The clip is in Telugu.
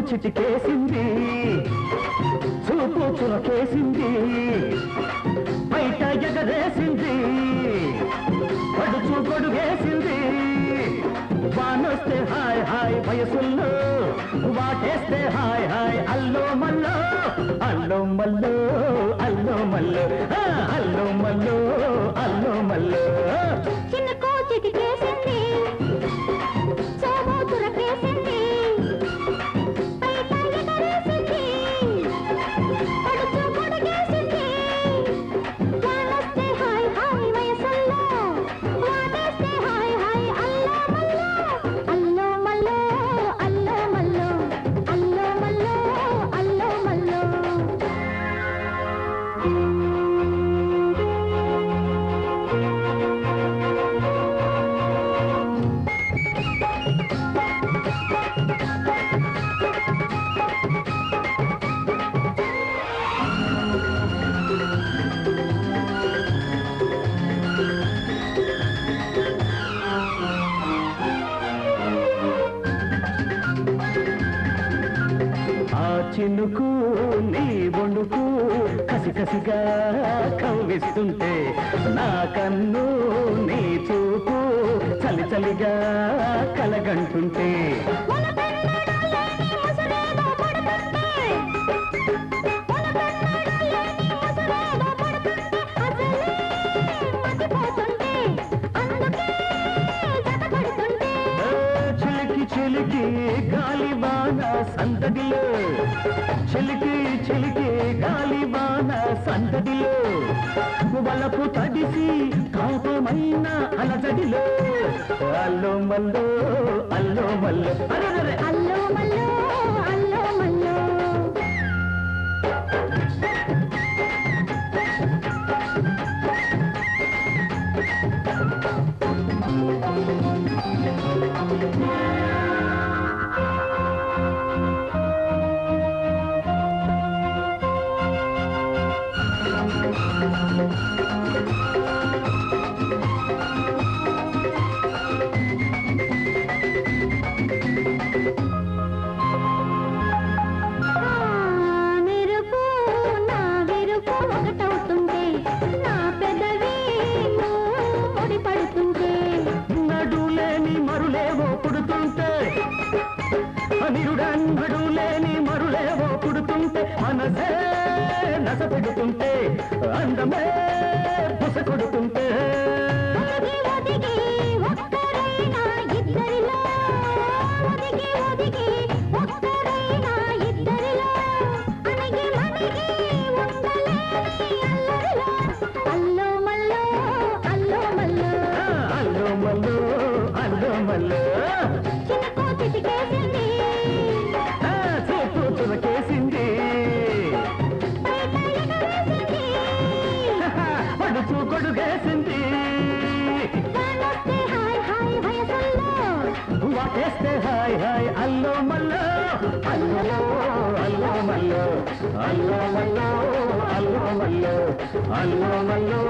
చిటికేసింది చూపు చురకేసింది బయట ఎగరేసింది పడుచు గొడుగేసింది వానొస్తే హాయ్ హాయ్ వయసుల్లో వాటేస్తే హాయ్ హాయ్ అల్లో మల్లో అల్లో మల్లో అల్లో మల్లో అల్లో మల్లో అల్లో మల్లో చిన్న కోచికి కేసింది సోమోతుర కేసింది బయట ఎగరేసింది పడుచు గొడుగేసింది వానొస్తే హాయ్ హాయ్ వయసుల్లో వాటేస్తే హాయ్ హాయ్ అల్లో మల్లో అల్లో మల్లో అల్లో మల్లో అల్లో మల్లో చినుకు నీ బొండుకు కసికసిగా కవ్విస్తుంటే నా కన్ను నీ చూపు చలి చలిగా కలగంటుంటే చిలికి చిలికి గాలివాన సందడిలో చిలికి చిలికి గాలివాన సందడిలో వలపు తడిసి కాపమైన అలజడిలో అల్లో మల్లో అల్లో మల్లో అల్లో మల్లో అల్లో మల్లో నిరుడంగడు లేని మరులేవో పుడుతుంటే మనసే నస పెడుతుంటే అందమే బుస కొడుతుంటే అల్లో మల్లో అల్లో మల్లో అల్లో మల్లో అల్లో మల్లో కేసింది పడుచు గొడుగేసింది వాటేస్తే హాయ్ హాయ్ అల్లో మల్లో అల్లో అల్లో మల్లో అల్లో మల్లో అల్లో మల్లో అల్లో మల్లో